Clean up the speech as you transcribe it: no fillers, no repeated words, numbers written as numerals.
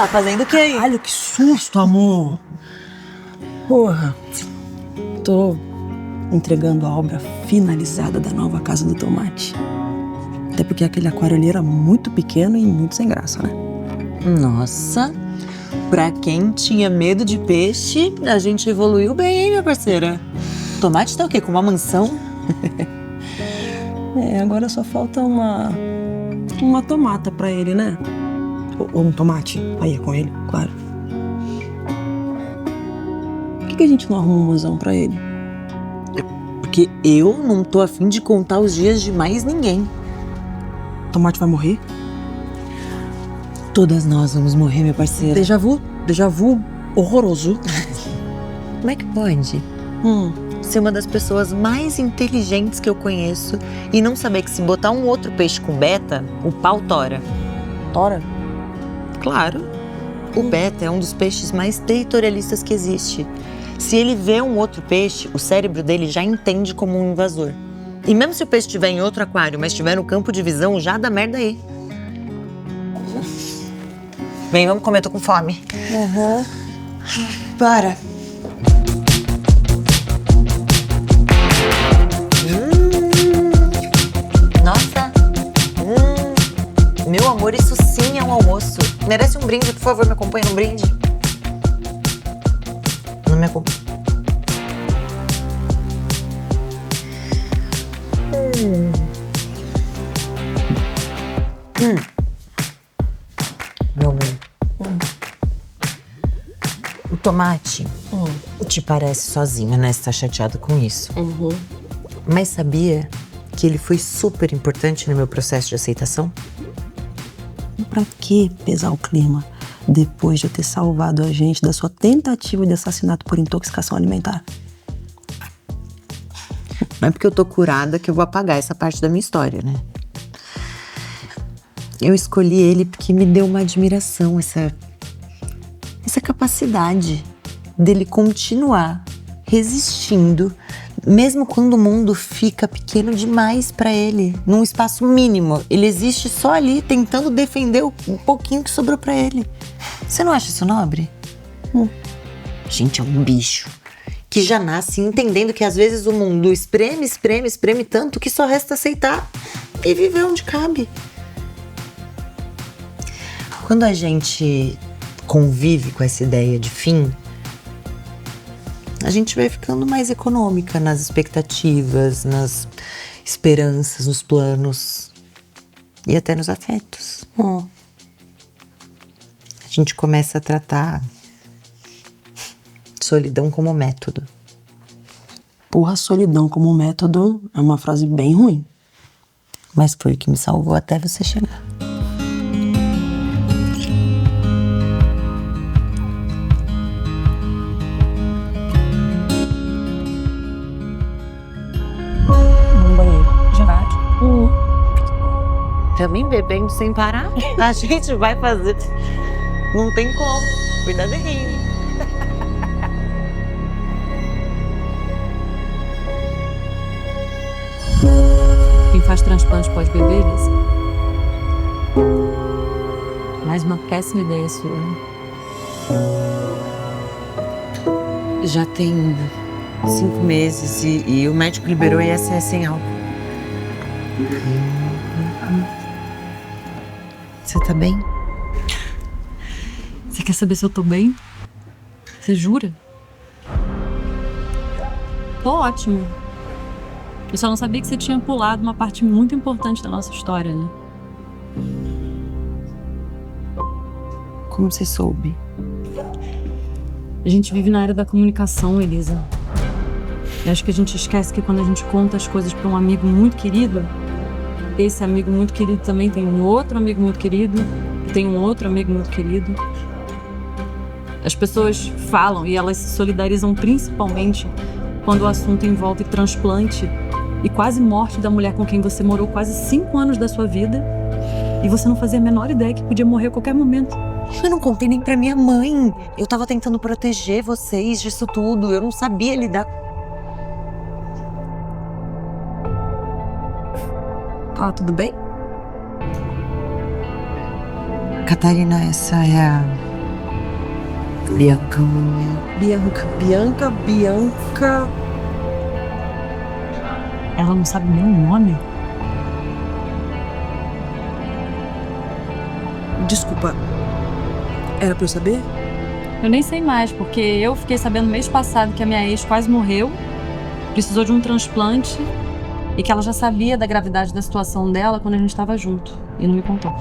Tá fazendo o que aí? Olha que susto, amor. Porra. Tô entregando a obra finalizada da nova Casa do Tomate. Até porque aquele aquário ali era muito pequeno e muito sem graça, né? Nossa, pra quem tinha medo de peixe, a gente evoluiu bem, hein, minha parceira? Tomate tá o quê? Com uma mansão? Agora só falta uma tomata pra ele, né? Ou um tomate. Aí é com ele, claro. Por que a gente não arruma um mozão pra ele? Porque eu não tô afim de contar os dias de mais ninguém. O tomate vai morrer? Todas nós vamos morrer, minha parceira. Déjà vu horroroso. Como é que pode ser uma das pessoas mais inteligentes que eu conheço e não saber que se botar um outro peixe com beta, o pau tora? Tora? Claro. O beta é um dos peixes mais territorialistas que existe. Se ele vê um outro peixe, o cérebro dele já entende como um invasor. E mesmo se o peixe estiver em outro aquário, mas estiver no campo de visão, já dá merda aí. Vem, vamos comer, tô com fome. Para. Nossa. Meu amor, isso sim é um almoço. Merece um brinde, por favor, me acompanha num brinde. Não me acompanha. Meu amor. O tomate te parece sozinho, né? Você tá chateado com isso. Mas sabia que ele foi super importante no meu processo de aceitação? Pra que pesar o clima depois de eu ter salvado a gente da sua tentativa de assassinato por intoxicação alimentar? Não é porque eu tô curada que eu vou apagar essa parte da minha história, né? Eu escolhi ele porque me deu uma admiração, essa capacidade dele continuar resistindo, mesmo quando o mundo fica pequeno demais pra ele, num espaço mínimo. Ele existe só ali, tentando defender o pouquinho que sobrou pra ele. Você não acha isso nobre? Gente, é um bicho que já nasce entendendo que às vezes o mundo espreme, espreme, espreme tanto que só resta aceitar e viver onde cabe. Quando a gente convive com essa ideia de fim, a gente vai ficando mais econômica nas expectativas, nas esperanças, nos planos e até nos afetos. A gente começa a tratar solidão como método. Porra, solidão como método é uma frase bem ruim. Mas foi o que me salvou até você chegar. No banheiro. Já vai. Também bebendo sem parar? A gente vai fazer. Não tem como. Cuidado aí. Quem faz transplante pode beber, Elisa? Mais uma péssima ideia sua, né? Já tem 5 meses e o médico liberou ISS sem álcool. Você tá bem? Você quer saber se eu tô bem? Você jura? Tô ótimo. Eu só não sabia que você tinha pulado uma parte muito importante da nossa história, né? Como você soube? A gente vive na era da comunicação, Elisa. E acho que a gente esquece que quando a gente conta as coisas pra um amigo muito querido, esse amigo muito querido também tem um outro amigo muito querido, tem um outro amigo muito querido. As pessoas falam e elas se solidarizam principalmente quando o assunto envolve transplante e quase morte da mulher com quem você morou quase 5 anos da sua vida e você não fazia a menor ideia que podia morrer a qualquer momento. Eu não contei nem pra minha mãe. Eu tava tentando proteger vocês disso tudo. Eu não sabia lidar. Tá tudo bem? Catarina, essa é Bianca. Bianca. Ela não sabe nem o nome? Desculpa. Era pra eu saber? Eu nem sei mais, porque eu fiquei sabendo mês passado que a minha ex quase morreu, precisou de um transplante e que ela já sabia da gravidade da situação dela quando a gente estava junto e não me contou.